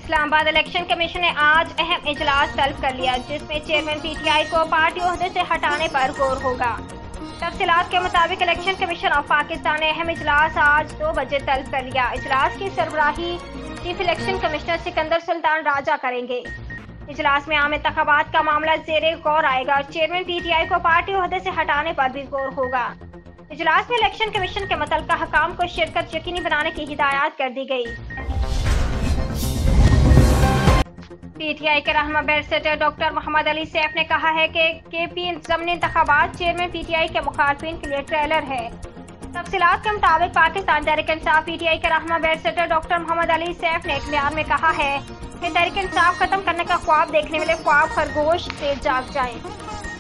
اسلام آباد election commission نے آج اہم اجلاس طلب کر لیا جس میں چیئرمین پی ٹی آئی کو پارٹی عہدے سے ہٹانے پر غور ہوگا۔ تفصیلات کے مطابق الیکشن کمیشن آف پاکستان نے اہم اجلاس آج 2 بجے طلب کر لیا۔ اجلاس کی سربراہی چیف الیکشن کمشنر سکندر سلطان راجہ کریں گے۔ اجلاس میں عام انتخابات کا معاملہ زیر غور آئے گا اور چیئرمین پی ٹی آئی کو پارٹی عہدے سے ہٹانے پر بھی غور ہوگا۔ اجلاس میں الیکشن کمیشن کے متعلقہ حکام کو شرکت یقینی بنانے کی ہدایات کر دی گئی۔ پی ٹی آئی کے رہنما بیرسٹر ڈاکٹر محمد علی سیف نے کہا ہے کہ کے پی ضمنی انتخابات چیئرمین پی ٹی آئی کے مخالفین کے لیے ٹریلر ہے۔ تفصیلات کے مطابق Pakistan Tehreek Insaf P T I کے رہنما بیرسٹر ڈاکٹر محمد علی سیف نے ایک بیان میں کہا ہے کہ تحریک انصاف ختم کرنے کا خواب دیکھنے والے خواب خرگوش سے جاگ جائیں۔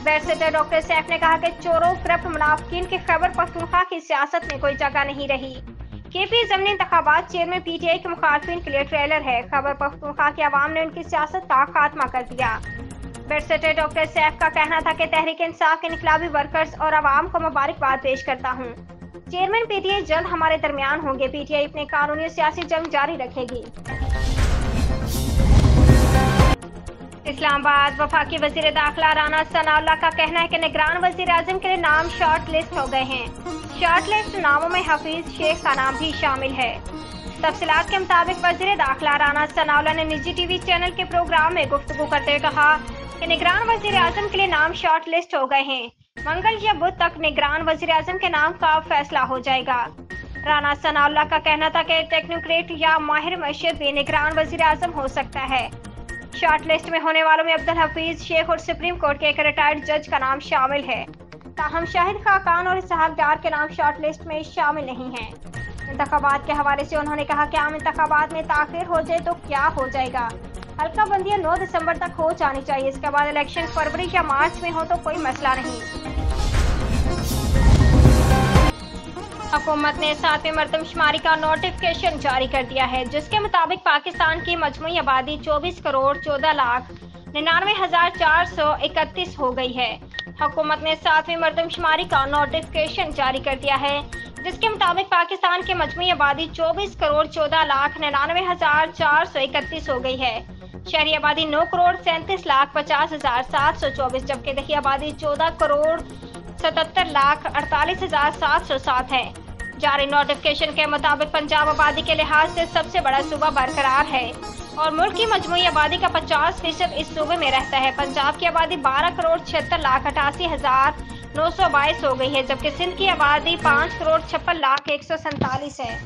بیرسٹر ڈاکٹر سیف نے کہا کہ چوروں کرپٹ منافقین کی خیبر پختونخوا کی سیاست میں کوئی جگہ نہیں رہی۔ کے پی ضمنی انتخابات چیئرمین پی ٹی آئی کے مخالفین کے لیے ٹریلر ہے۔ خیبر پختونخوا کی عوام نے ان کی سیاست کا خاتمہ کر دیا۔ بیرسٹر ڈاکٹر سیف کا کہنا تھا کہ تحریک انصاف کے انقلابی ورکرز اور عوام کو مبارکباد پیش کرتا ہوں۔ چیئرمین پی ٹی آئی جلد ہمارے درمیان ہوں گے۔ پی ٹی آئی اپنی قانونی اور سیاسی جنگ جاری رکھے گی۔ اسلام آباد وفاقی وزیر داخلہ رانا ثناء اللہ کا کہنا ہے کہ نگران وزیر اعظم کے لیے نام شارٹ لسٹ ہو گئے ہیں۔ شارٹ لسٹ ناموں میں حفیظ شیخ کا نام بھی شامل ہے۔ تفصیلات کے مطابق وزیر داخلہ رانا ثناء اللہ نے نجی ٹی وی چینل کے پروگرام میں گفتگو کرتے ہوئے کہا کہ نگران وزیر اعظم کے لیے نام شارٹ لسٹ ہو گئے ہیں۔ منگل یا بدھ تک نگران وزیر اعظم کے نام کا فیصلہ ہو جائے گا۔ رانا ثناء اللہ کا کہنا تھا کہ ٹیکنوکریٹ یا ماہر معیشت بھی نگران وزیر اعظم ہو سکتا ہے۔ شارٹ لسٹ میں ہونے والوں میں عبدالحفیظ شیخ اور سپریم کورٹ کے ایک ریٹائرڈ جج کا نام شامل ہے۔ تاہم شاہد خاقان اور اسحاق ڈار کے نام شارٹ لسٹ میں شامل نہیں ہیں۔ انتخابات کے حوالے سے انہوں نے کہا کہ عام انتخابات میں تاخیر ہو جائے تو کیا ہو جائے گا۔ حلقہ بندیاں 9 دسمبر تک ہو جانی چاہیے۔ اس کے بعد الیکشن فروری یا مارچ میں ہو تو کوئی مسئلہ نہیں۔ حکومت نے 7ویں مردم شماری کا نوٹیفکیشن جاری کر دیا ہے جس کے مطابق پاکستان کی مجموعی آبادی 24,14,99,431 ہو گئی ہے۔ حکومت نے 7ویں مردم شماری کا نوٹیفکیشن جاری کر دیا ہے جس کے مطابق پاکستان کی مجموعی آبادی 24,14,99,431 ہو گئی ہے۔ شہری آبادی 9,37,50,724 جبکہ دیہی آبادی 14,77,48,707 ہے۔ جاری نوٹیفکیشن کے مطابق پنجاب آبادی کے لحاظ سے سب سے بڑا صوبہ برقرار ہے اور ملک کی مجموعی آبادی کا 50% اس صوبے میں رہتا ہے۔ پنجاب کی آبادی 12,76,88,922 ہو گئی ہے جبکہ سندھ کی آبادی 5,56,147 ہے۔